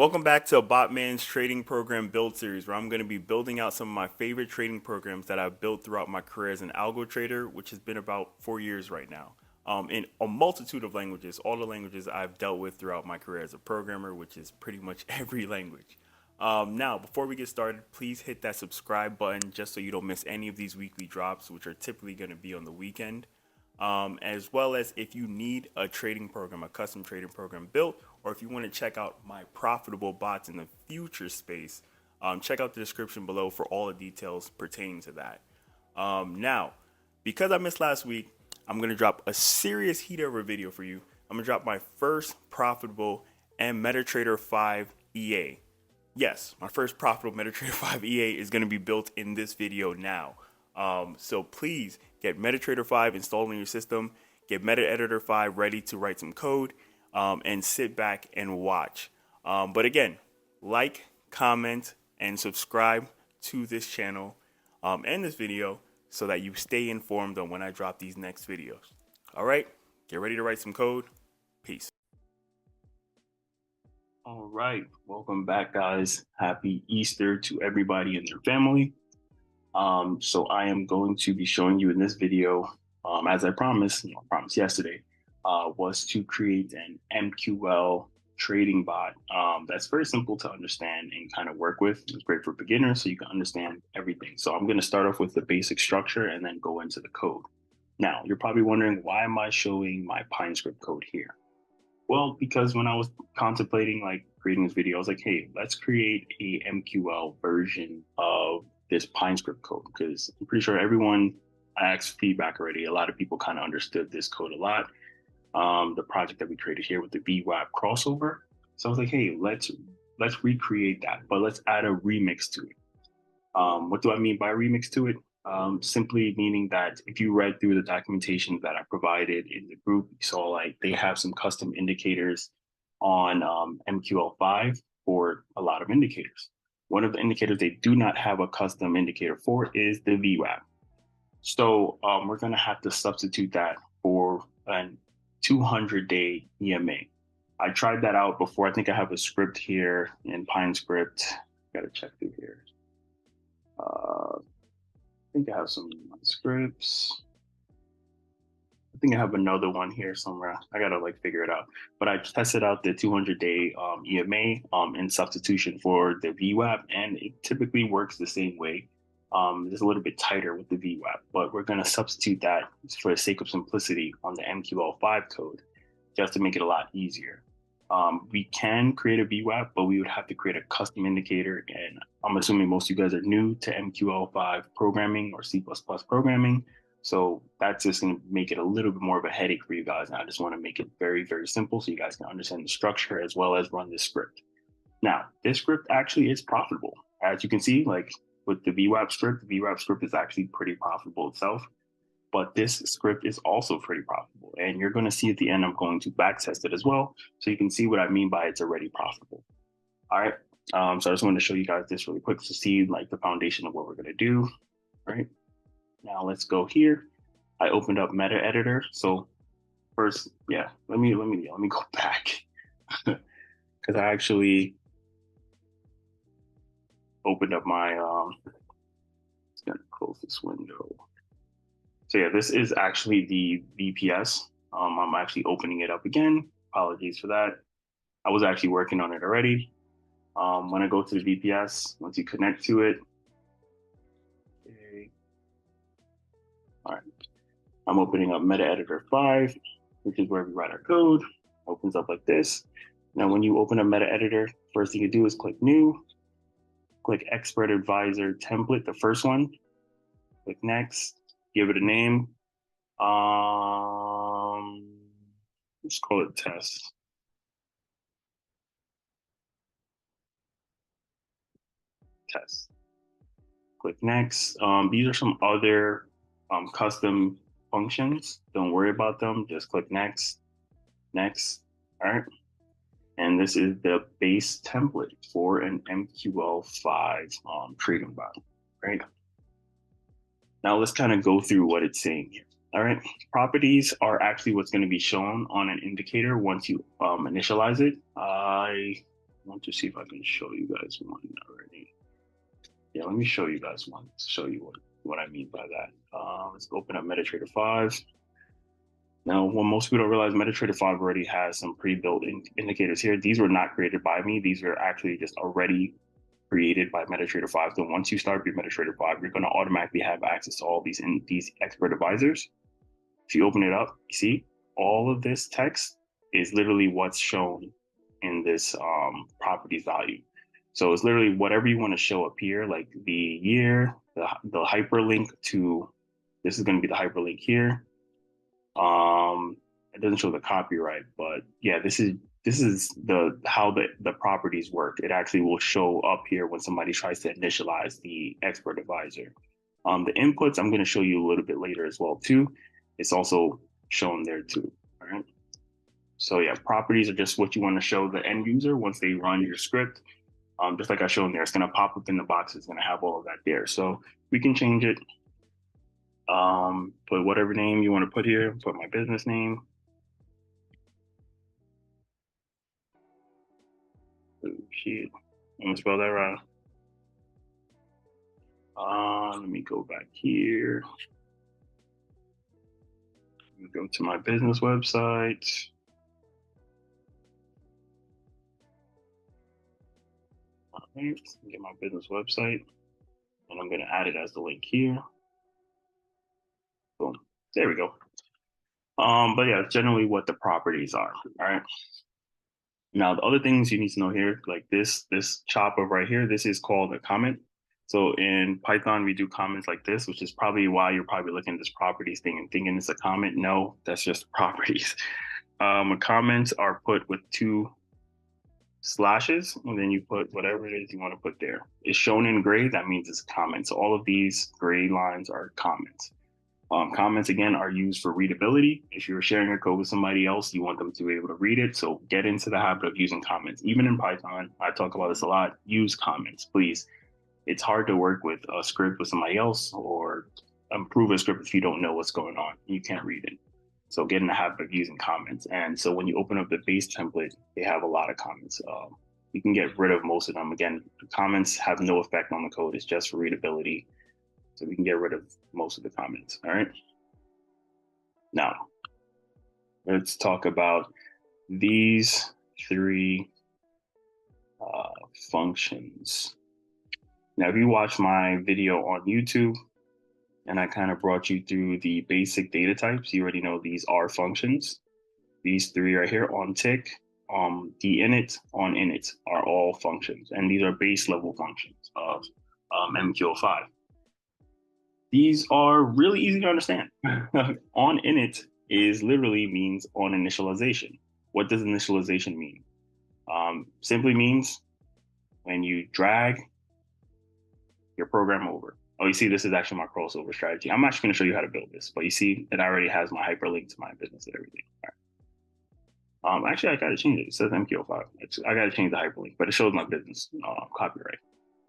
Welcome back to Botman's trading program build series, where I'm going to be building out some of my favorite trading programs that I've built throughout my career as an algo trader, which has been about 4 years right now. In a multitude of languages, all the languages I've dealt with throughout my career as a programmer, which is pretty much every language. Now, before we get started, please hit that subscribe button just so you don't miss any of these weekly drops, which are typically going to be on the weekend. As well as if you need a trading program, a custom trading program built, or if you want to check out my profitable bots in the future space, check out the description below for all the details pertaining to that. Now, because I missed last week, I'm going to drop a serious heat over video for you. I'm going to drop my first profitable and MetaTrader 5 EA. Yes, my first profitable MetaTrader 5 EA is going to be built in this video now. So please get MetaTrader 5 installed in your system, get MetaEditor 5 ready to write some code, and sit back and watch. But again, like, comment, and subscribe to this channel and this video so that you stay informed on when I drop these next videos. All right, get ready to write some code. Peace. All right, welcome back, guys. Happy Easter to everybody and their family. So I am going to be showing you in this video, as I promised yesterday, was to create an MQL trading bot that's very simple to understand and kind of work with. It's great for beginners, so you can understand everything. So I'm going to start off with the basic structure and then go into the code. Now, you're probably wondering, why am I showing my PineScript code here? Well, because when I was contemplating creating this video, I was like, hey, let's create a MQL version of this PineScript code, because I'm pretty sure everyone, I asked feedback already. A lot of people kind of understood this code a lot. The project that we created here with the VWAP crossover. So I was like, hey, let's recreate that, but let's add a remix to it. What do I mean by remix to it? Simply meaning that if you read through the documentation that I provided in the group, you saw they have some custom indicators on MQL5 for a lot of indicators. One of the indicators they do not have a custom indicator for is the VWAP. So we're going to have to substitute that for a 200-day EMA. I tried that out before. I think I have a script here in PineScript. Got to check through here. I think I have some scripts. I think I have another one here somewhere. I gotta figure it out. But I tested out the 200-day EMA in substitution for the VWAP, and it typically works the same way. It's a little bit tighter with the VWAP, but we're gonna substitute that for the sake of simplicity on the MQL5 code, just to make it a lot easier. We can create a VWAP, but we would have to create a custom indicator. And I'm assuming most of you guys are new to MQL5 programming or C++ programming. So that's just going to make it a little bit more of a headache for you guys. And I just want to make it very, very simple so you guys can understand the structure as well as run this script. Now, this script actually is profitable. As you can see, with the VWAP script is actually pretty profitable itself. But this script is also pretty profitable. And you're going to see at the end, I'm going to backtest it as well, so you can see what I mean by it's already profitable. All right. So I just wanted to show you guys this really quick to see the foundation of what we're going to do. All right. Now let's go here. I opened up MetaEditor. So first, yeah, let me go back because I actually opened up my, just going to close this window. So yeah, this is actually the VPS. I'm actually opening it up again. Apologies for that. I was actually working on it already. When I go to the VPS, once you connect to it, okay. All right, I'm opening up MetaEditor 5, which is where we write our code. Opens up like this. Now, when you open up MetaEditor, first thing you do is click New, click Expert Advisor Template, the first one. Click Next. Give it a name. Let's call it test. Test. Click next. These are some other custom functions. Don't worry about them. Just click next. Next. All right. And this is the base template for an MQL5 trading bot, right? Now let's kind of go through what it's saying here. All right, properties are actually what's going to be shown on an indicator once you initialize it. want to see if I can show you guys one already. Yeah, let me show you guys one to show you what I mean by that. Let's open up MetaTrader 5. Now, what most people don't realize, MetaTrader 5 already has some pre-built indicators here. These were not created by me. These were actually just already created by MetaTrader 5. So once you start your MetaTrader 5, you're going to automatically have access to all these expert advisors. If you open it up, you see all of this text is literally what's shown in this properties value. So it's literally whatever you want to show up here, like the year, the hyperlink to, this is going to be the hyperlink here. It doesn't show the copyright, but yeah, this is how the properties work. It actually will show up here when somebody tries to initialize the expert advisor. The inputs I'm going to show you a little bit later as well too. It's also shown there too. All right. So yeah, properties are just what you want to show the end user once they run your script. Just like I showed there, it's going to pop up in the box. It's going to have all of that there. So we can change it. Put whatever name you want to put here. Put my business name. Oh, shit. I'm going to spell that wrong. Let me go back here. Go to my business website. All right, get my business website, and I'm going to add it as the link here. Boom. There we go. But yeah, generally what the properties are. All right. Now the other things you need to know here, like this chop up right here, this is called a comment. So in Python, we do comments like this, which is probably why you're probably looking at this properties thing and thinking it's a comment. No, that's just properties. Comments are put with 2 slashes, and then you put whatever it is you want to put there. It's shown in gray, that means it's a comment. So all of these gray lines are comments. Comments, again, are used for readability. If you're sharing your code with somebody else, you want them to be able to read it. So get into the habit of using comments. Even in Python, I talk about this a lot. Use comments, please. It's hard to work with a script with somebody else or improve a script if you don't know what's going on. You can't read it. So get in the habit of using comments. And so when you open up the base template, they have a lot of comments. You can get rid of most of them. Again, the comments have no effect on the code. It's just for readability. So we can get rid of most of the comments. All right. Now, let's talk about these 3 functions. Now, if you watch my video on YouTube and I kind of brought you through the basic data types, you already know these are functions. These 3 right here, on tick, dinit, on init are all functions. And these are base level functions of MQ5. These are really easy to understand. On init is literally means on initialization. What does initialization mean? Simply means when you drag your program over. Oh, you see, this is actually my crossover strategy. I'm actually going to show you how to build this, but you see, it already has my hyperlink to my business and everything. All right. Actually, I got to change it. It says MQ5. I got to change the hyperlink, but it shows my business copyright.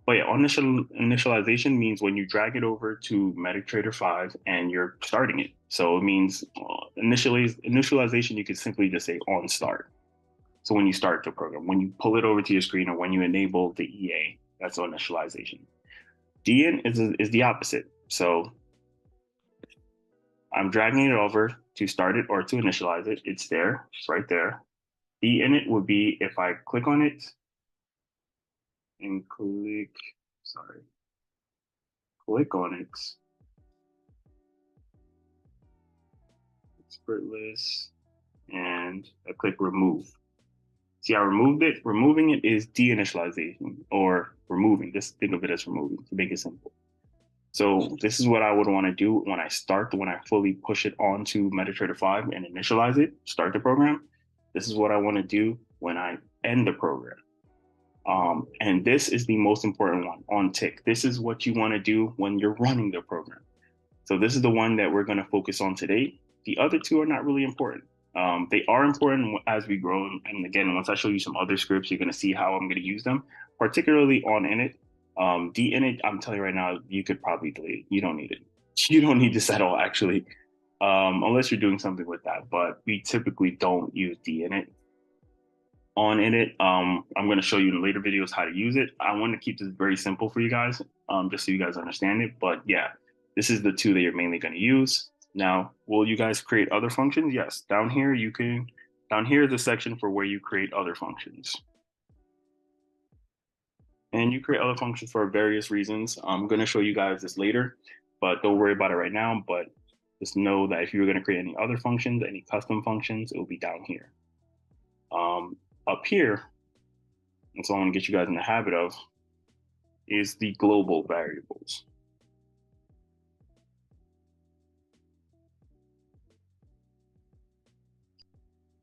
But yeah, initialization means when you drag it over to MetaTrader 5 and you're starting it. So it means initialization, you could simply just say on start. So when you start the program, when you pull it over to your screen or when you enable the EA, that's initialization. DIN is the opposite. So I'm dragging it over to start it or to initialize it. It's there. It's right there. Dinit would be if I click on it and click on it. Expert list, and I click remove. See, I removed it. Removing it is deinitialization or removing. Just think of it as removing to make it simple. So this is what I would want to do when I fully push it onto MetaTrader 5 and initialize it, start the program. This is what I want to do when I end the program. And this is the most important one, on tick. This is what you want to do when you're running the program. So this is the one that we're going to focus on today. The other 2 are not really important. They are important as we grow. And again, once I show you some other scripts, you're going to see how I'm going to use them, particularly on init. Dinit, I'm telling you right now, you could probably delete it. You don't need it. You don't need this at all, actually, unless you're doing something with that. But we typically don't use dinit. on in it. I'm going to show you in later videos how to use it. I want to keep this very simple for you guys, just so you guys understand it. But yeah, this is the two that you're mainly going to use. Now, will you guys create other functions? Yes. Down here, down here is a section for where you create other functions. And you create other functions for various reasons. I'm going to show you guys this later, but don't worry about it right now. But just know that if you're going to create any other functions, any custom functions, it will be down here. Up here, and so I want to get you guys in the habit of, is the global variables.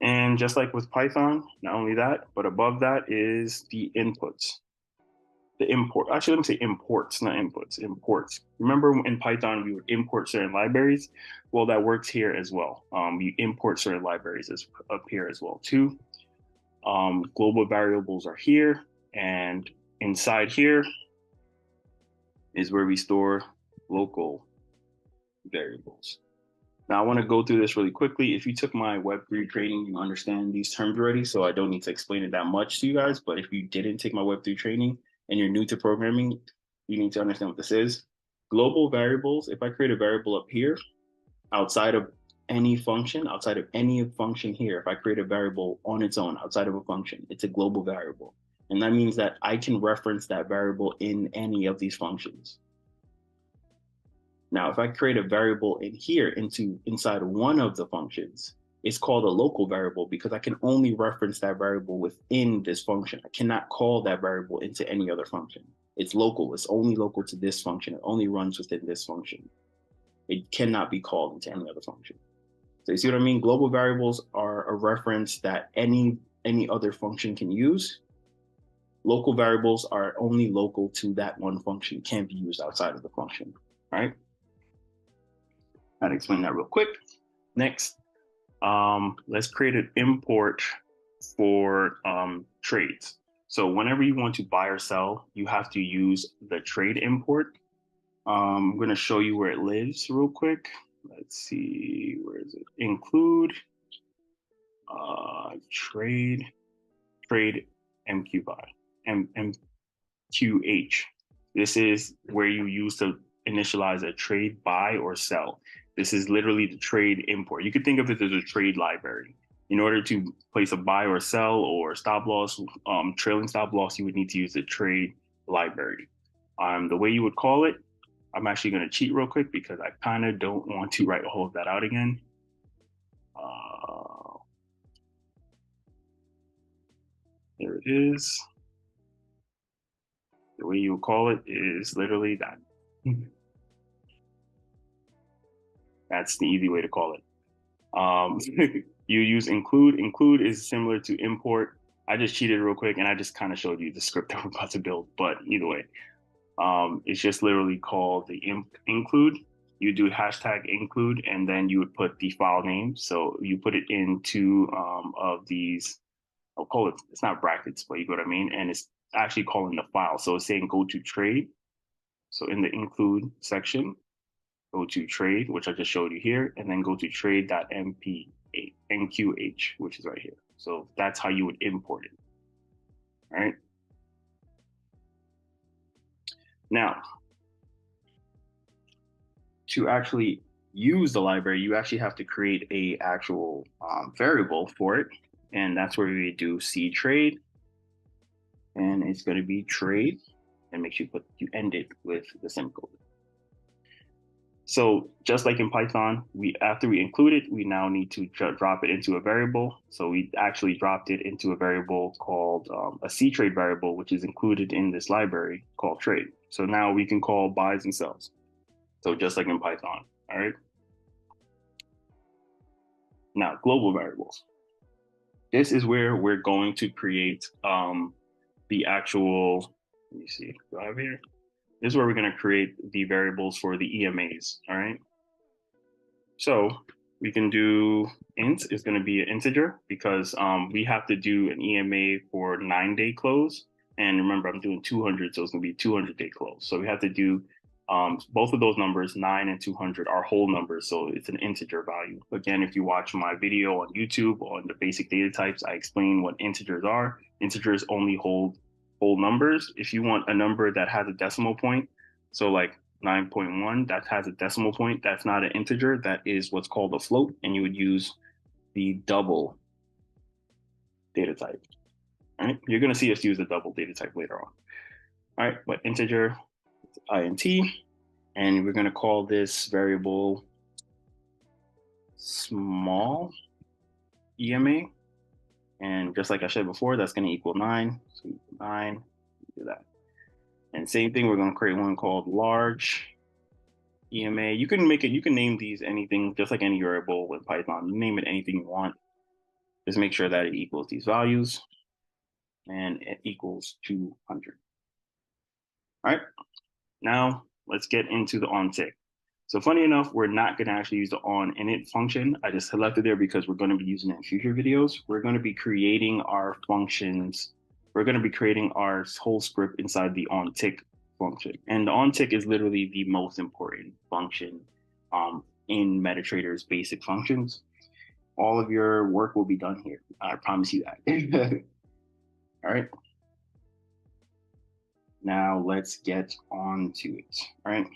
And just like with Python, not only that, but above that is the inputs. The import, actually, let me say imports, not inputs, imports. Remember in Python, we would import certain libraries? Well, that works here as well. You import certain libraries up here as well too. Global variables are here, and inside here is where we store local variables. Now I want to go through this really quickly. If you took my Web3 training, you understand these terms already, so I don't need to explain it that much to you guys. But if you didn't take my Web3 training and you're new to programming, you need to understand what this is. Global variables, if I create a variable up here, outside of any function here, if I create a variable on its own, outside of a function, it's a global variable. And that means that I can reference that variable in any of these functions. Now, if I create a variable in here inside one of the functions, it's called a local variable because I can only reference that variable within this function. I cannot call that variable into any other function. It's local. It's only local to this function. It only runs within this function. It cannot be called into any other function. So you see what I mean? Global variables are a reference that any other function can use. Local variables are only local to that one function, can't be used outside of the function, right? I'll explain that real quick. Next, let's create an import for trades. So whenever you want to buy or sell, you have to use the trade import. I'm going to show you where it lives real quick. Let's see, where is it? Include trade MQ5, MQH. This is where you use to initialize a trade, buy or sell. This is literally the trade import. You could think of it as a trade library. In order to place a buy or sell or stop loss, trailing stop loss, you would need to use the trade library. The way you would call it, I'm actually going to cheat real quick because I kind of don't want to write all of that out again. There it is. The way you would call it is literally that. That's the easy way to call it. You use include. Include is similar to import. I just cheated real quick and I just kind of showed you the script that we're about to build. But either way, it's just literally called the include. You do hashtag include and then you would put the file name. So you put it into of these, I'll call it, it's not brackets, but you know what I mean? And it's actually calling the file. So it's saying go to trade. So in the include section, go to trade, which I just showed you here, and then go to trade.mp8 nqh, which is right here. So that's how you would import it. All right. Now, to actually use the library, you actually have to create a actual variable for it. And that's where we do C trade. And it's going to be trade. And make sure you end it with the semicolon. So just like in Python, after we include it, we now need to drop it into a variable. So we actually dropped it into a variable called a C trade variable, which is included in this library called trade. So now we can call buys and sells. So just like in Python, all right? Now, global variables. This is where we're going to create the actual, let me see, do I have here? This is where we're going to create the variables for the EMAs, all right? So we can do int is going to be an integer because we have to do an EMA for 9-day close. And remember, I'm doing 200, so it's going to be 200-day close. So we have to do Both of those numbers, 9 and 200, are whole numbers, so it's an integer value. Again, if you watch my video on YouTube on the basic data types, I explain what integers are. Integers only hold whole numbers. If you want a number that has a decimal point, so like 9.1, that has a decimal point, that's not an integer, that is what's called a float, and you would use the double data type. All right, you're going to see us use the double data type later on. All right, but integer, int, and we're going to call this variable small EMA. And just like I said before, that's going to equal 9. So 9, do that. And same thing, we're going to create one called large EMA. You can name these anything, just like any variable with Python. You name it anything you want. Just make sure that it equals these values, and it equals 200. All right, now let's get into the onTick. So funny enough, we're not going to actually use the onInit function. I just selected there because we're going to be using it in future videos. We're going to be creating our functions. We're going to be creating our whole script inside the onTick function. And the onTick is literally the most important function in MetaTrader's basic functions. All of your work will be done here. I promise you that. All right. Now let's get on to it. All right.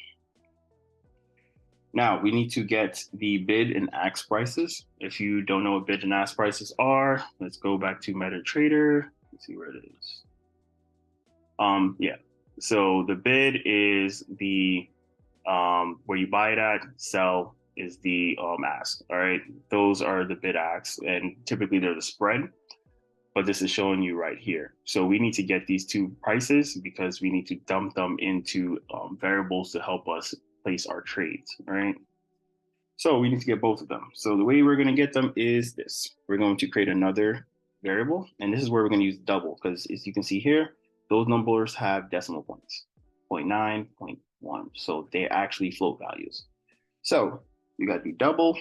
Now we need to get the bid and ask prices. If you don't know what bid and ask prices are, let's go back to MetaTrader. Let's see where it is. Yeah. So the bid is the where you buy it at, sell is the ask. All right. Those are the bid asks, and typically they're the spread. But this is showing you right here. So we need to get these two prices because we need to dump them into variables to help us place our trades, right? So we need to get both of them. So the way we're going to get them is this. We're going to create another variable, and this is where we're going to use double, because as you can see here, those numbers have decimal points, 0.9, 0.1. So they're actually float values. So you got to do double,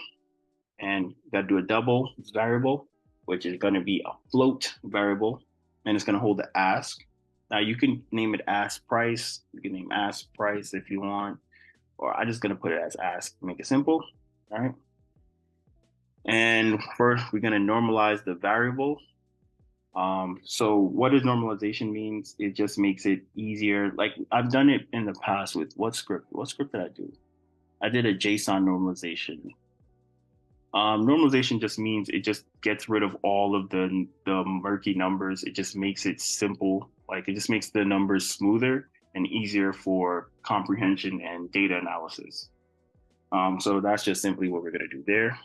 and you got to do a double variable, which is going to be a float variable, and it's going to hold the ask. Now you can name it ask price. You can name ask price if you want, or I'm just going to put it as ask to make it simple. All right. And first, we're going to normalize the variable. So what does normalization means? It just makes it easier. Like I've done it in the past with what script? What script did I do? I did a JSON normalization. Normalization just means it just gets rid of all of the murky numbers. It just makes it simple. Like it just makes the numbers smoother and easier for comprehension and data analysis. So that's just simply what we're going to do there.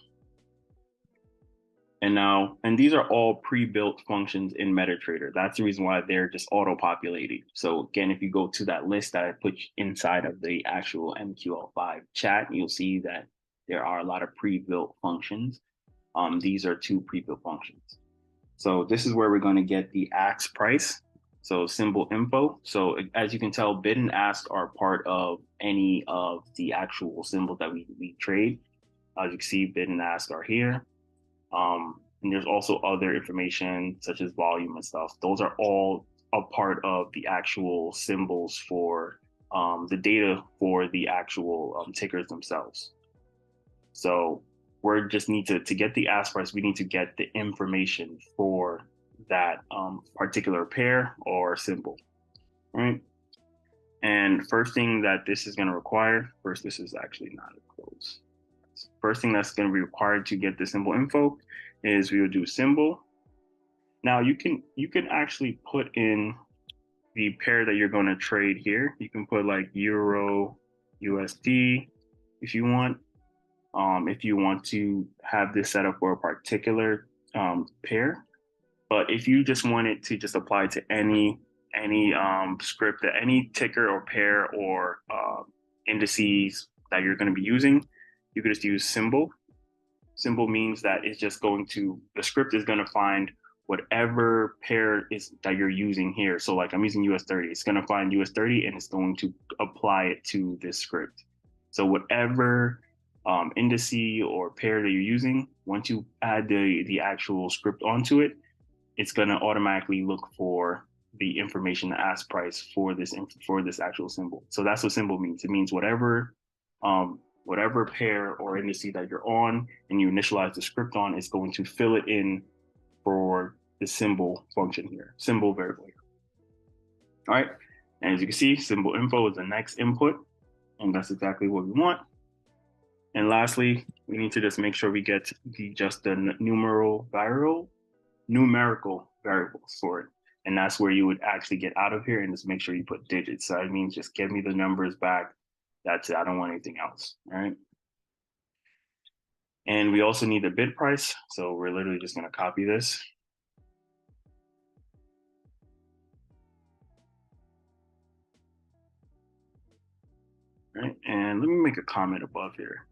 And these are all pre-built functions in MetaTrader. That's the reason why they're just auto-populating. So again, if you go to that list that I put inside of the actual MQL5 chat, you'll see that there are a lot of pre-built functions. These are two pre-built functions. So this is where we're going to get the ask price. So symbol info. So as you can tell, bid and ask are part of any of the actual symbols that we trade. As you can see, bid and ask are here. And there's also other information such as volume and stuff. Those are all a part of the actual symbols for the data for the actual tickers themselves. So we just need to get the ask price, we need to get the information for that particular pair or symbol, right? And first thing that this is going to require, first, this is actually not a close. First thing that's going to be required to get the symbol info is we will do symbol. Now you can actually put in the pair that you're going to trade here. You can put like Euro USD if you want. If you want to have this set up for a particular pair. But if you just want it to just apply to any script, that any ticker or pair or indices that you're going to be using, you could just use symbol. Symbol means that it's just going to, the script is going to find whatever pair is that you're using here. So like I'm using US30, it's going to find US30 and it's going to apply it to this script. So whatever indice or pair that you're using, once you add the actual script onto it, it's going to automatically look for the information, the ask price for this actual symbol. So that's what symbol means. It means whatever pair or indice that you're on and you initialize the script on, is going to fill it in for the symbol function here, symbol variable here. All right, and as you can see, symbol info is the next input, and that's exactly what we want. And lastly, we need to just make sure we get the numerical variables for it. And that's where you would actually get out of here and just make sure you put digits. So that means just give me the numbers back. That's it. I don't want anything else. All right. And we also need the bid price. So we're literally just going to copy this. All right. And let me make a comment above here.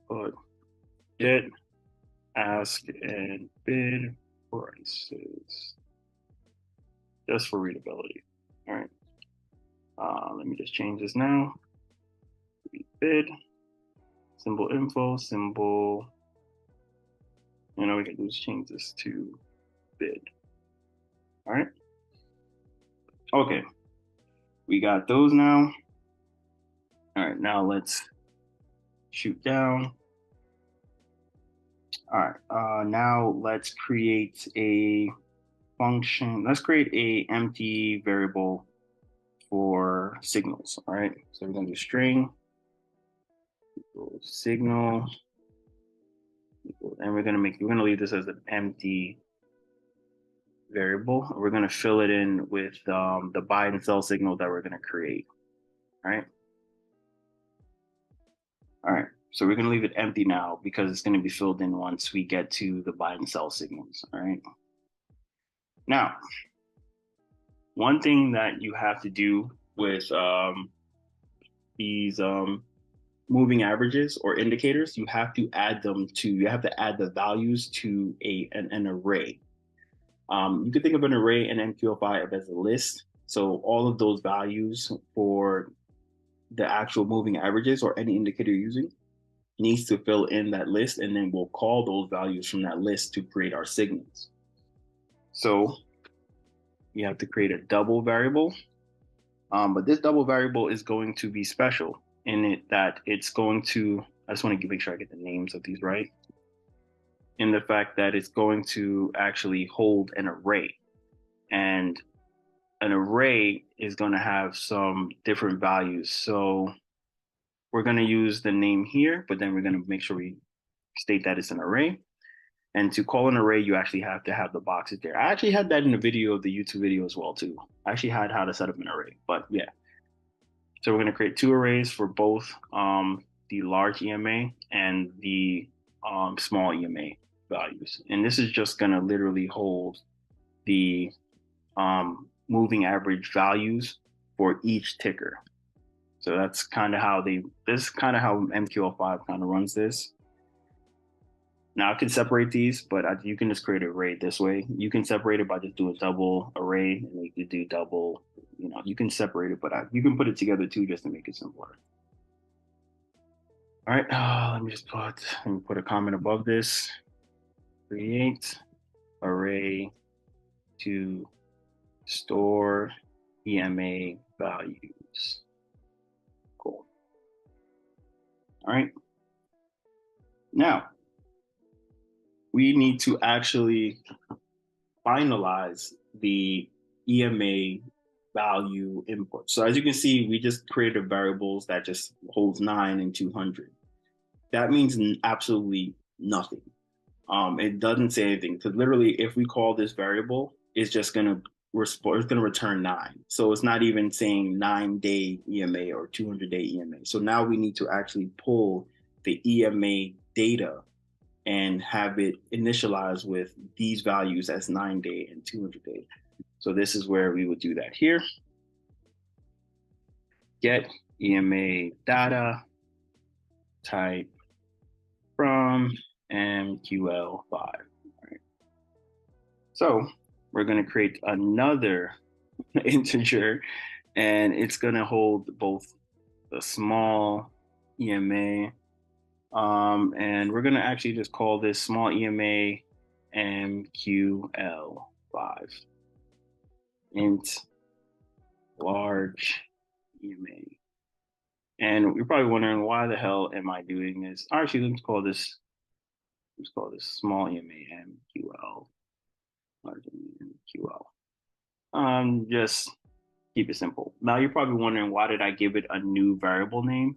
Put get, ask, and bid prices, just for readability. All right. Let me just change this now. Bid, symbol info, symbol. You know, we can just change this to bid. All right. Okay. We got those now. All right. Now let's shoot down. All right. Now let's create a function. Let's create a empty variable for signals. All right. So we're going to do string signal, and we're going to leave this as an empty variable. We're going to fill it in with the buy and sell signal that we're going to create. All right. All right. So we're going to leave it empty now because it's going to be filled in once we get to the buy and sell signals. All right. Now, one thing that you have to do with these moving averages or indicators, you have to add the values to an array. You could think of an array in MQL5 as a list. So all of those values for the actual moving averages or any indicator you're using needs to fill in that list, and then we'll call those values from that list to create our signals. So you have to create a double variable, but this double variable is going to be special in it that it's going to, I just want to make sure I get the names of these right, in the fact that it's going to actually hold an array. And an array is going to have some different values. So we're going to use the name here, but then we're going to make sure we state that it's an array. And to call an array, you actually have to have the boxes there. I actually had that in the video of the YouTube video as well too. I actually had how to set up an array, but yeah. So we're going to create two arrays for both the large EMA and the small EMA values. And this is just going to literally hold the moving average values for each ticker. So that's kind of how MQL5 kind of runs this. Now I can separate these, but you can just create an array this way. You can separate it by just doing a double array, and you can do double, you can separate it, but you can put it together too, just to make it simpler. All right, let me put a comment above this. Create array to store EMA values. Cool. All right. Now, we need to actually finalize the EMA value input. So as you can see, we just created variables that just holds 9 and 200. That means absolutely nothing. It doesn't say anything, because literally if we call this variable, it's just going to return 9. So it's not even saying 9-day EMA or 200-day EMA. So now we need to actually pull the EMA data and have it initialize with these values as 9-day and 200-day. So this is where we would do that here. Get EMA data type from MQL5. Right. So we're going to create another integer, and it's going to hold both the small EMA, and we're going to actually just call this small EMA MQL5. int large EMA. And you're probably wondering, why the hell am I doing this? Actually, let's call this small EMA MQL, large EMA MQL. Just keep it simple. Now you're probably wondering, why did I give it a new variable name?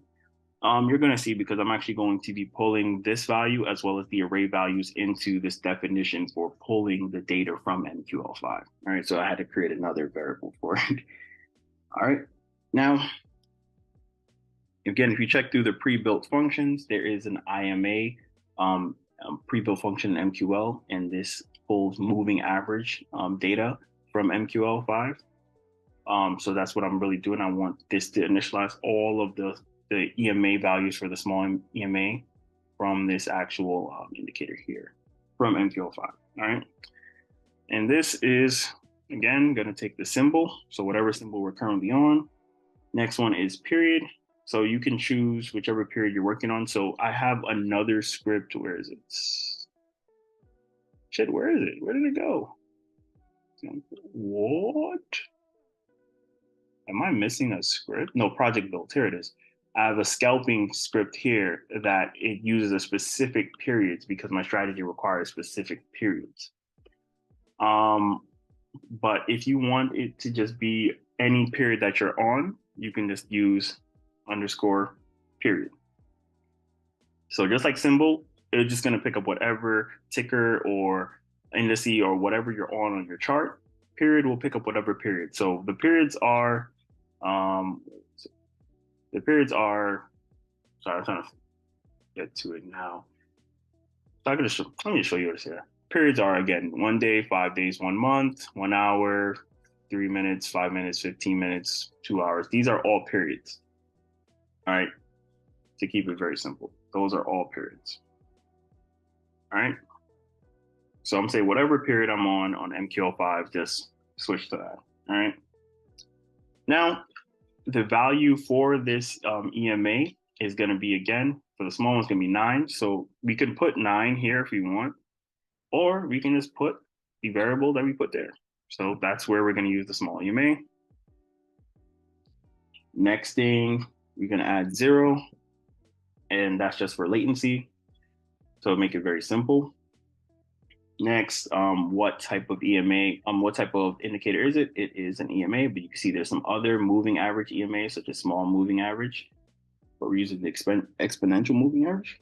You're going to see, because I'm actually going to be pulling this value as well as the array values into this definition for pulling the data from MQL5. All right, so I had to create another variable for it. All right, now, again, if you check through the pre-built functions, there is an IMA pre-built function in MQL, and this pulls moving average data from MQL5. So that's what I'm really doing. I want this to initialize all of the EMA values for the small EMA from this actual indicator here from MQL5. All right. And this is, again, going to take the symbol. So whatever symbol we're currently on. Next one is period. So you can choose whichever period you're working on. So I have another script. Where is it? Shit, where is it? Where did it go? What? Am I missing a script? No, project build. Here it is. I have a scalping script here that it uses a specific periods because my strategy requires specific periods. But if you want it to just be any period that you're on, you can just use underscore period. So just like symbol, it's just going to pick up whatever ticker or indice or whatever you're on your chart. Period will pick up whatever period. So the periods are, sorry, I'm trying to get to it now. So I can just, let me show you this here. Periods are, again, 1 day, 5 days, 1 month, 1 hour, 3 minutes, 5 minutes, 15 minutes, 2 hours. These are all periods. All right. To keep it very simple, those are all periods. All right. So I'm saying whatever period I'm on MQL5, just switch to that. All right. Now, the value for this EMA is going to be, again, for the small one's going to be 9. So we can put 9 here if we want, or we can just put the variable that we put there. So that's where we're going to use the small EMA. Next thing, we're going to add 0, and that's just for latency. So make it very simple. Next, what type of EMA, what type of indicator is it? It is an EMA, but you can see there's some other moving average EMA, such as small moving average, but we're using the exponential moving average.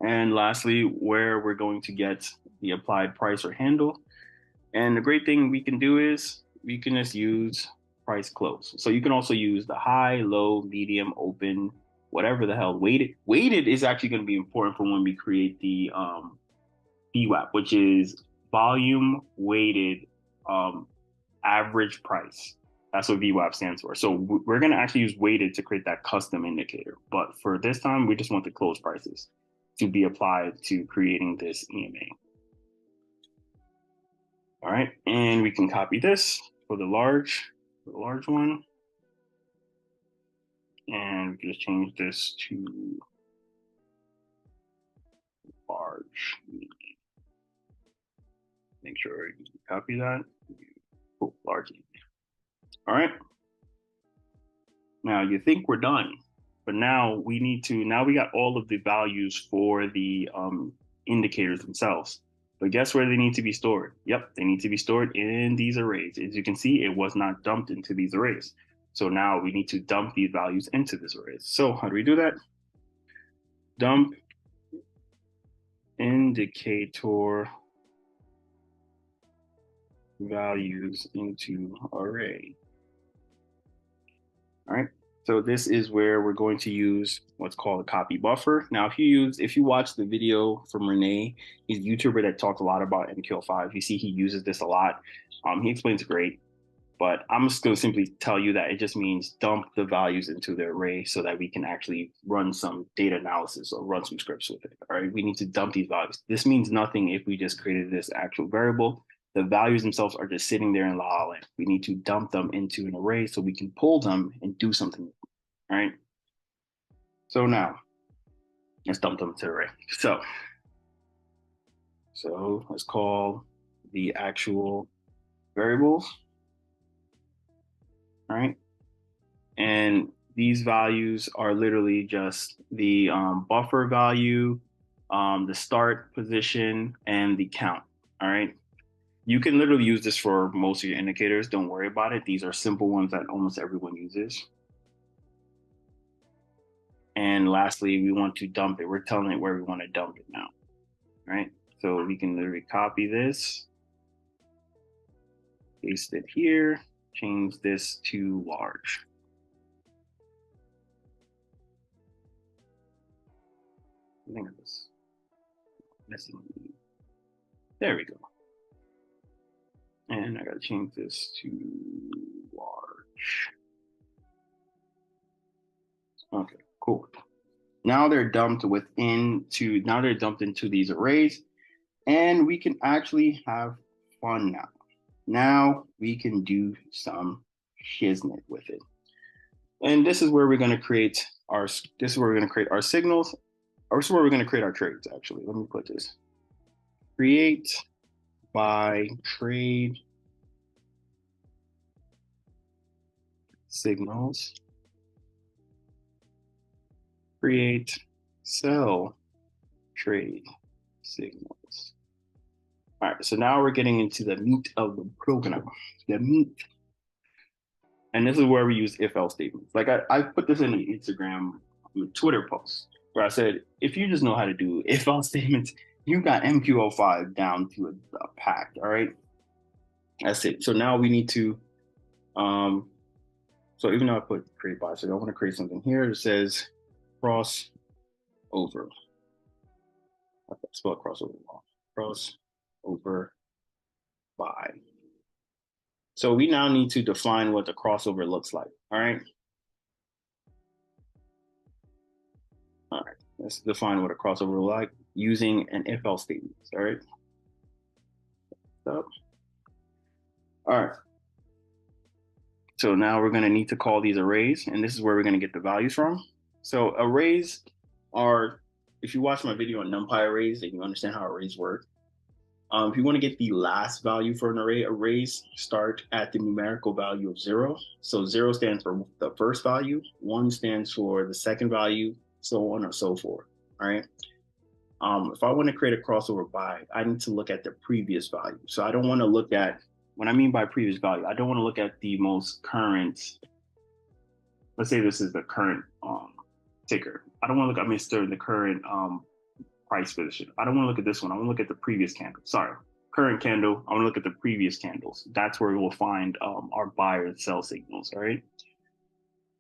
And lastly, where we're going to get the applied price or handle. And the great thing we can do is we can just use price close. So you can also use the high, low, medium, open, whatever the hell. Weighted. Weighted is actually going to be important for when we create the VWAP, which is volume weighted average price. That's what VWAP stands for. So we're going to actually use weighted to create that custom indicator. But for this time, we just want the close prices to be applied to creating this EMA. All right, and we can copy this for the large one. And we can just change this to large. Make sure you copy that. Oh, large. All right. Now you think we're done, but now we got all of the values for the indicators themselves. But guess where they need to be stored? Yep, they need to be stored in these arrays. As you can see, it was not dumped into these arrays. So now we need to dump these values into this array. So how do we do that? Dump indicator values into array. All right. So this is where we're going to use what's called a copy buffer. Now, if you watch the video from Renee, he's a YouTuber that talks a lot about MQL5. You see he uses this a lot. He explains it great, but I'm just going to simply tell you that it just means dump the values into the array so that we can actually run some data analysis or run some scripts with it. All right. We need to dump these values. This means nothing if we just created this actual variable. The values themselves are just sitting there in La La Land. We need to dump them into an array so we can pull them and do something. All right. So now let's dump them to the array. So let's call the actual variables. all right? And these values are literally just the buffer value, the start position, and the count, all right? You can literally use this for most of your indicators. Don't worry about it. These are simple ones that almost everyone uses. And lastly, we want to dump it. We're telling it where we want to dump it now, right? So we can literally copy this, paste it here, change this to large. I think it's missing. There we go. And I gotta change this to large. Okay, cool. Now they're dumped into these arrays, and we can actually have fun now. Now we can do some shiznit with it. And this is where we're going to create our signals, or this is where we're going to create our trades, actually. Let me put this. Create by trade signals. Create sell trade signals. All right, so now we're getting into the meat of the program, the meat. And this is where we use if-else statements. Like I put this in an Instagram, Twitter post where I said, if you just know how to do if-else statements, you got MQ05 down to a pack, all right? That's it. So now we need to, so even though I put create by, so I want to create something here that says cross over. I spell crossover wrong. Cross over by. So we now need to define what the crossover looks like. All right. All right. Let's define what a crossover looks like using an if-else statement. All right. So, all right. So now we're going to need to call these arrays, and this is where we're going to get the values from. So arrays are, if you watch my video on NumPy arrays, then you understand how arrays work. If you want to get the last value for an array, arrays start at the numerical value of 0. So 0 stands for the first value, 1 stands for the second value, so on or so forth. All right. If I want to create a crossover by, I need to look at the previous value. So I don't want to look at, what I mean by previous value, I don't want to look at the most current, let's say this is the current ticker. I don't want to look at the current price position. I don't want to look at this one. I want to look at the previous candle. Sorry, current candle. I want to look at the previous candles. That's where we will find our buy and sell signals. All right.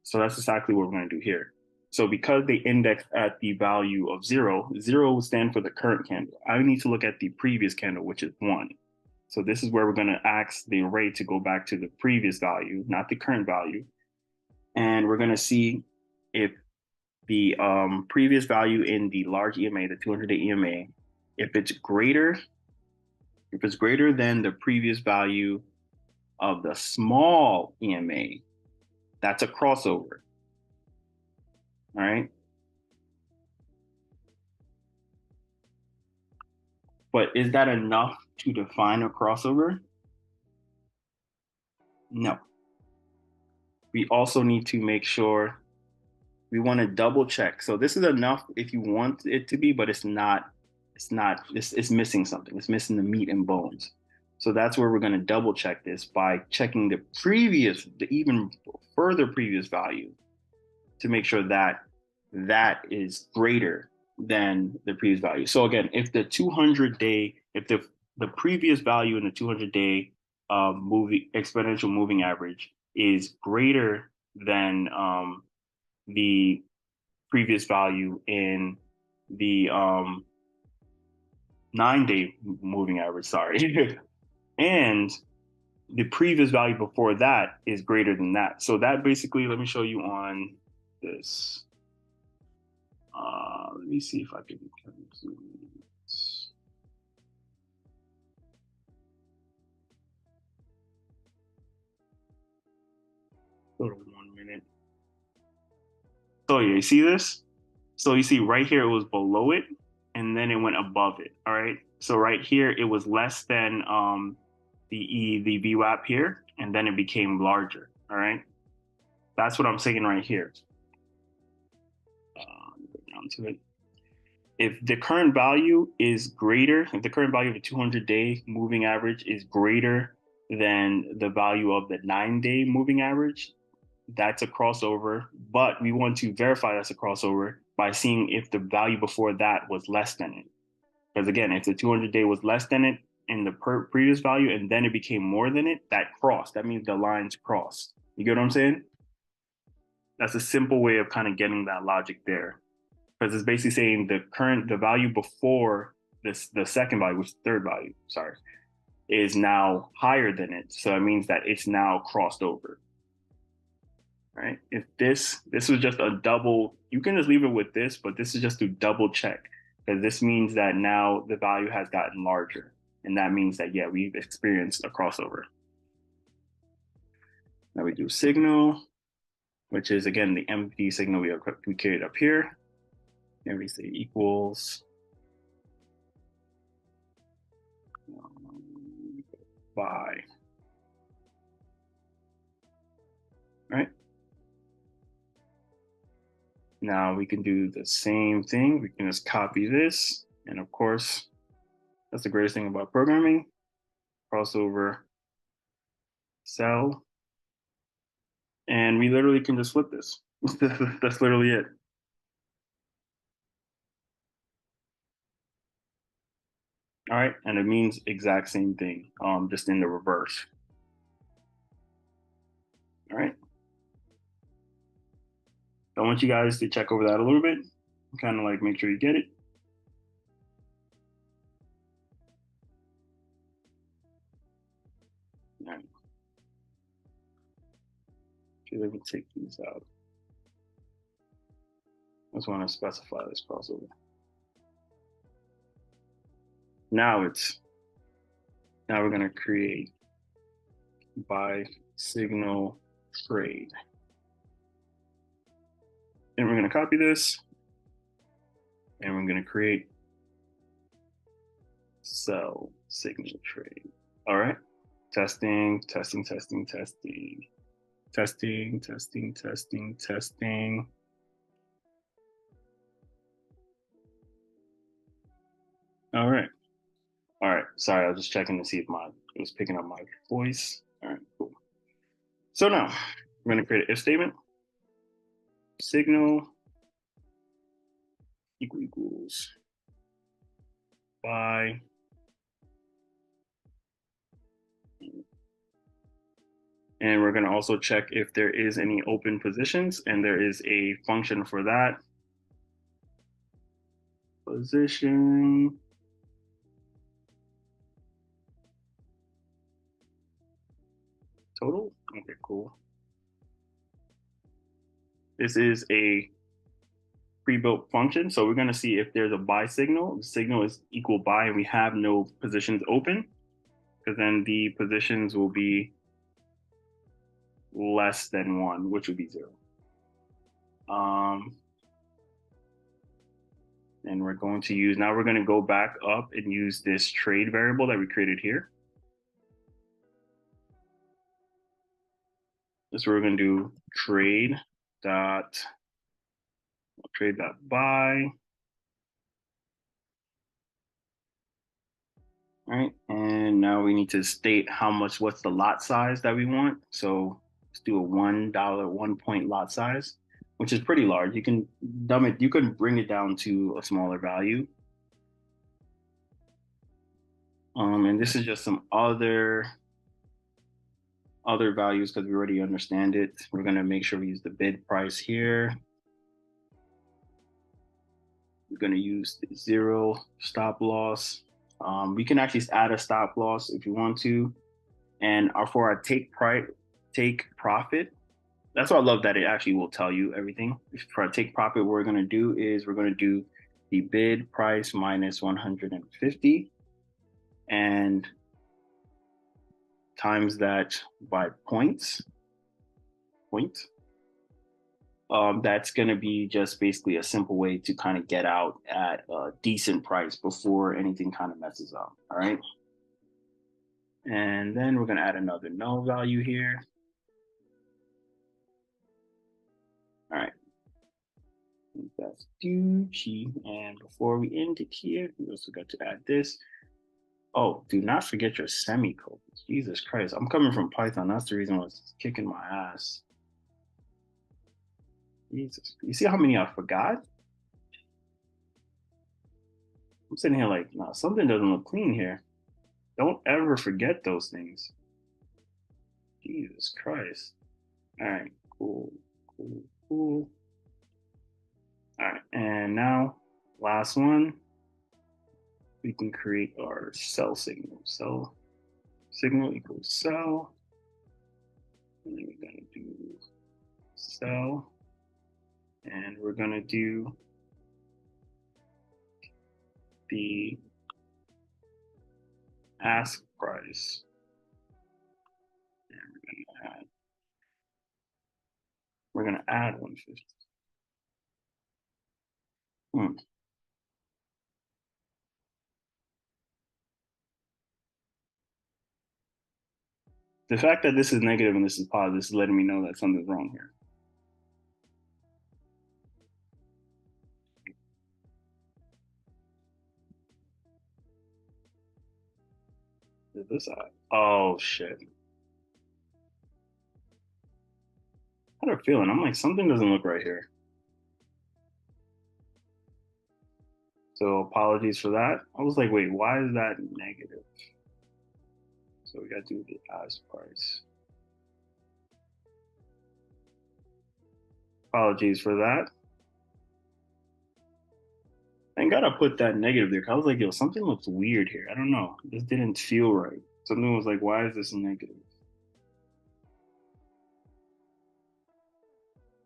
So that's exactly what we're going to do here. So because they index at the value of 0, 0 will stand for the current candle. I need to look at the previous candle, which is 1. So this is where we're going to ask the array to go back to the previous value, not the current value. And we're going to see if the previous value in the large EMA, the 200-day EMA, if it's greater than the previous value of the small EMA, that's a crossover. All right. But is that enough to define a crossover? No. We also need to make sure we want to double check. So this is enough if you want it to be, but it's not, it's missing something. It's missing the meat and bones. So that's where we're going to double check this by checking the even further previous value to make sure that that is greater than the previous value. So again, if the 200-day, if the previous value in the 200-day exponential moving average is greater than the previous value in the 9-day moving average, sorry, and the previous value before that is greater than that. So that basically, let me show you on this. Let me see if I can zoom in. Hold on 1 minute. So yeah, you see this? So you see right here, it was below it, and then it went above it. All right. So right here, it was less than the VWAP here, and then it became larger. All right. That's what I'm saying right here. Go down to it. If the current value is greater, if the current value of the 200-day moving average is greater than the value of the 9-day moving average, that's a crossover. But we want to verify that's a crossover by seeing if the value before that was less than it. Because again, if the 200-day was less than it in the previous value and then it became more than it, that crossed. That means the lines crossed. You get what I'm saying? That's a simple way of kind of getting that logic there. Because it's basically saying the value before the second value, which is the third value, sorry, is now higher than it. So it means that it's now crossed over. Right? If this was just a double, you can just leave it with this, but this is just to double check. Because this means that now the value has gotten larger. And that means that, yeah, we've experienced a crossover. Now we do signal, which is, again, the empty signal we created up here. And we say equals buy. Right? Now we can do the same thing. We can just copy this. And of course, that's the greatest thing about programming. Crossover, sell. And we literally can just flip this. That's literally it. All right, and it means exact same thing, just in the reverse. All right. I want you guys to check over that a little bit, kind of like make sure you get it. All right. Let me take these out. I just want to specify this crossover. Now we're going to create buy signal trade. And we're going to copy this and we're going to create sell signal trade. All right. Testing, testing, testing, testing, testing, testing, testing, testing. All right. All right. Sorry, I was just checking to see if it was picking up my voice. All right, cool. So now we're going to create an if statement. Signal equals buy and we're going to also check if there is any open positions, and there is a function for that. Position total. Okay, cool. This is a pre-built function, so we're going to see if there's a buy signal. The signal is equal buy, and we have no positions open, because then the positions will be less than 1, which would be 0. And we're going to use, now we're going to go back up and use this trade variable that we created here. This is where we're going to do trade dot buy. All right, and now we need to state what's the lot size that we want. So let's do a $1 1 point lot size, which is pretty large. You can you can bring it down to a smaller value. And this is just some other values because we already understand it. We're going to make sure we use the bid price here. We're going to use the 0 stop loss. We can actually add a stop loss if you want to. And for our take profit, that's why I love that it actually will tell you everything. For our take profit, what we're going to do is we're going to do the bid price minus 150 and times that by points. That's going to be just basically a simple way to kind of get out at a decent price before anything kind of messes up. All right. And then we're going to add another null value here. That's Gucci. And before we end it here, we also got to add this. Oh, do not forget your semicolons. Jesus Christ. I'm coming from Python. That's the reason why it's kicking my ass. Jesus. You see how many I forgot? I'm sitting here like, no, something doesn't look clean here. Don't ever forget those things. Jesus Christ. All right, cool, cool, cool. All right, and now last one, we can create our sell signal. Sell signal equals sell. And then we're gonna do sell. And we're gonna do the ask price. And we're gonna add 150. The fact that this is negative and this is positive is letting me know that something's wrong here. Is this side? Oh shit. I had a feeling. I'm like, something doesn't look right here. So apologies for that. I was like, wait, why is that negative? So we got to do the ask price. Apologies for that. I gotta put that negative there. I was like, yo, something looks weird here. I don't know. This didn't feel right. Something was like, why is this negative?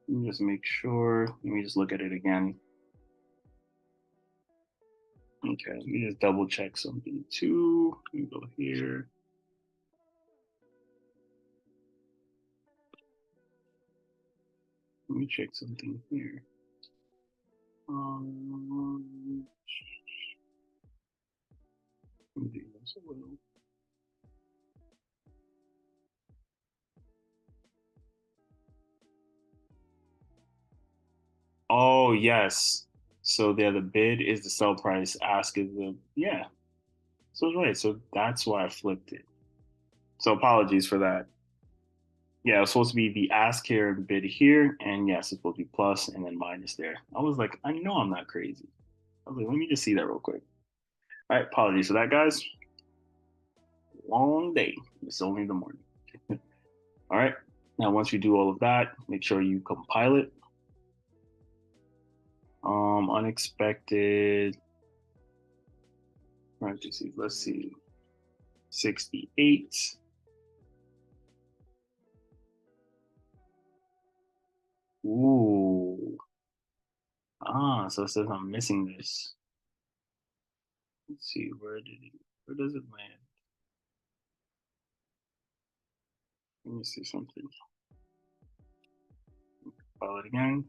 Let me just make sure. Let me just look at it again. Okay, let me just double check something too. Let me go here. Let me check something here. Oh yes. So there, the bid is the sell price. Ask is the yeah. So it's right. So that's why I flipped it. So apologies for that. Yeah, it was supposed to be the ask here and bid here, and yes, it's supposed to be plus and then minus there. I was like, I know I'm not crazy. I was like, let me just see that real quick. All right, apologies for that, guys. Long day. It's only the morning. All right. Now, once you do all of that, make sure you compile it. Unexpected. Parentheses. Let's see. 68. Ooh. So it says I'm missing this. Let's see, where does it land? Let me see something. File it again.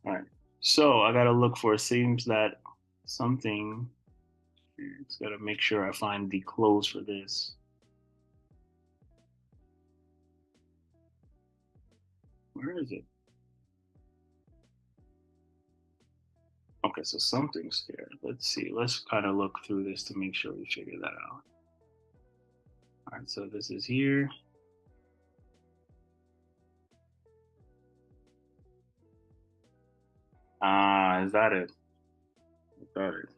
All right. So I gotta look for, it seems that something, it's gotta make sure I find the close for this. Where is it? Okay, so something's there. Let's see. Let's kind of look through this to make sure we figure that out. All right, so this is here. Is that it? Is that it?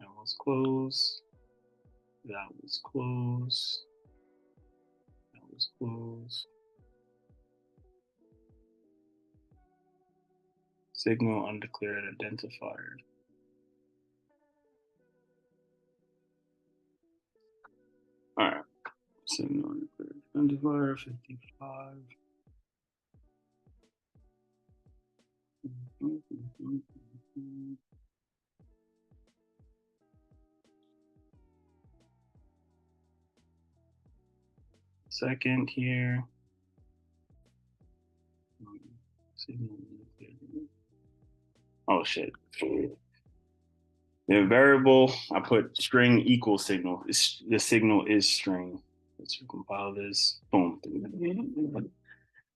That was close. That was close. That was close. Signal undeclared identifier. All right. Signal undeclared identifier 55. Second here. Oh shit. The variable, I put string equal signal. The signal is string. Let's compile this. Boom.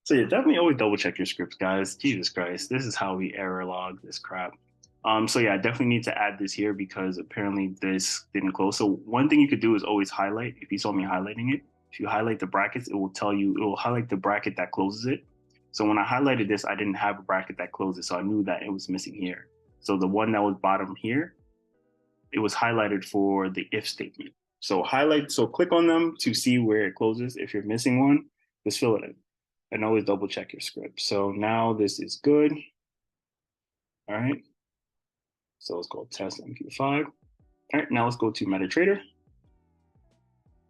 So yeah, definitely always double check your scripts, guys. Jesus Christ, this is how we error log this crap. So yeah, I definitely need to add this here because apparently this didn't close. So one thing you could do is always highlight. If you saw me highlighting it, if you highlight the brackets, it will tell you, it will highlight the bracket that closes it. So when I highlighted this, I didn't have a bracket that closes, so I knew that it was missing here. So the one that was bottom here, it was highlighted for the if statement. So click on them to see where it closes. If you're missing one, just fill it in and always double check your script. So now this is good. All right. So let's go test MQ5. All right, now let's go to MetaTrader.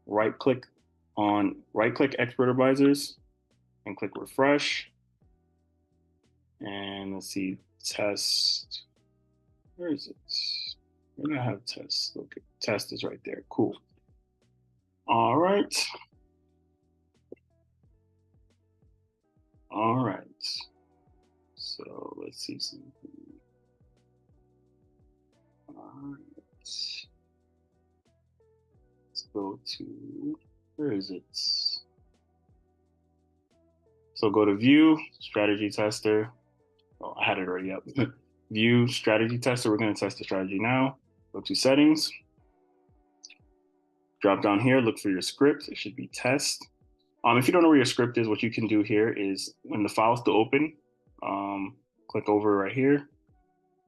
Right click expert advisors and click refresh. And let's see, test. Where is it? We're gonna have test. Okay, test is right there. Cool. All right. All right. So let's see something. All right. Let's go to, where is it? So go to view, strategy tester. Oh, I had it already up. View, strategy tester. We're going to test the strategy now. Go to settings. Drop down here, look for your script. It should be test. If you don't know where your script is, what you can do here is when the file's to open, click over right here,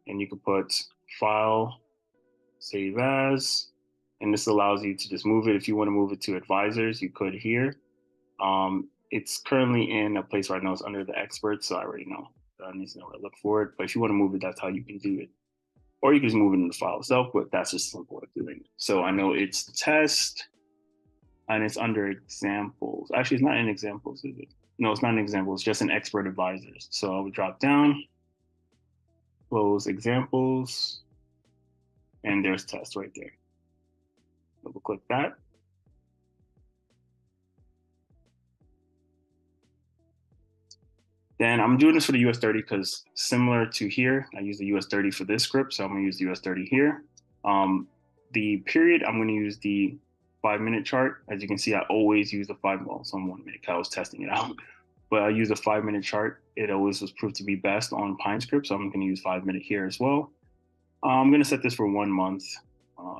and you can put file, save as, and this allows you to just move it. If you want to move it to advisors, you could here. It's currently in a place right now. It's under the experts, so I already know. I need to know where to look for it. But if you want to move it, that's how you can do it. Or you can just move it in the file itself, but that's just simple way of doing it. So I know it's test, and it's under examples. Actually, it's not in examples, is it? No, it's not an example. It's just an expert advisors. So I would drop down, close examples, and there's test right there. Double click that. Then I'm doing this for the US 30 because similar to here, I use the US 30 for this script. So I'm gonna use the US 30 here. The period, I'm gonna use the 5-minute chart. As you can see, I always use the 1 minute because I was testing it out. But I use a 5-minute chart. It always was proved to be best on Pine script. So I'm gonna use 5-minute here as well. I'm gonna set this for 1 month.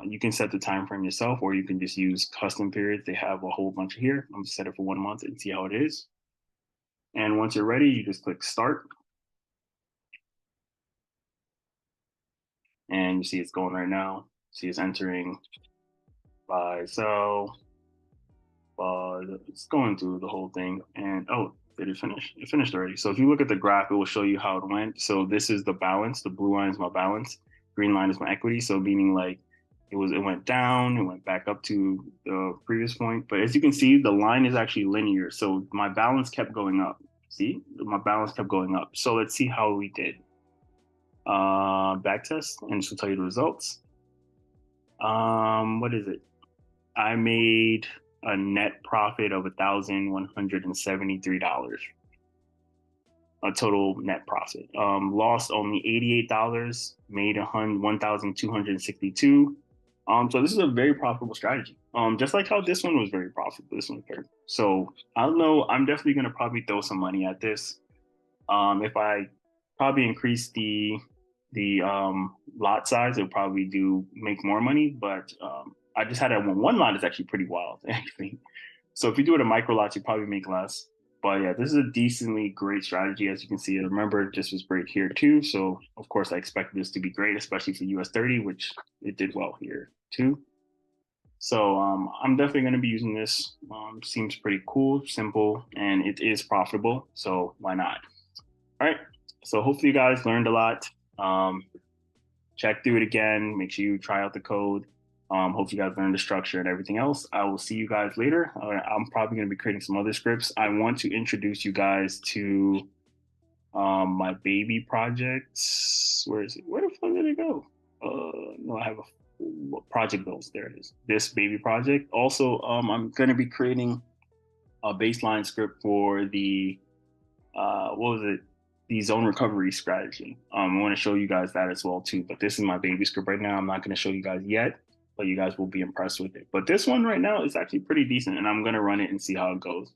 You can set the time frame yourself, or you can just use custom periods. They have a whole bunch here. I'm gonna set it for 1 month and see how it is. And once you're ready, you just click start. And you see it's going right now. See it's entering buy, sell, it's going through the whole thing. And oh, did it finish? It finished already. So if you look at the graph, it will show you how it went. So this is the balance. The blue line is my balance. Green line is my equity. So meaning like it went down, it went back up to the previous point. But as you can see, the line is actually linear. So my balance kept going up. See, my balance kept going up. So let's see how we did. Back test, and this will tell you the results. What is it? I made a net profit of $1,173. A total net profit. Lost only $88, made $1,262. So this is a very profitable strategy. Just like how this one was very profitable. This one third. So I don't know. I'm definitely gonna probably throw some money at this. If I probably increase the lot size, it'll probably make more money. But I just had that one lot is actually pretty wild, actually. So if you do it in micro lots, you probably make less. But yeah, this is a decently great strategy, as you can see. Remember, this was great here too. So of course, I expected this to be great, especially for US 30, which it did well here too. So I'm definitely going to be using this. Seems pretty cool, simple, and it is profitable. So why not? All right. So hopefully you guys learned a lot. Check through it again. Make sure you try out the code. Hope you guys learned the structure and everything else. I will see you guys later. I'm probably going to be creating some other scripts. I want to introduce you guys to my baby projects. Where is it? Where the fuck did it go? No, I have a project goals. There it is. This baby project. Also, I'm going to be creating a baseline script for the what was it? the zone recovery strategy. I want to show you guys that as well too, but this is my baby script right now. I'm not going to show you guys yet, but you guys will be impressed with it. But this one right now is actually pretty decent, and I'm going to run it and see how it goes.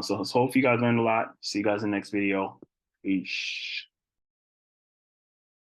So hope you guys learned a lot. See you guys in the next video. Peace.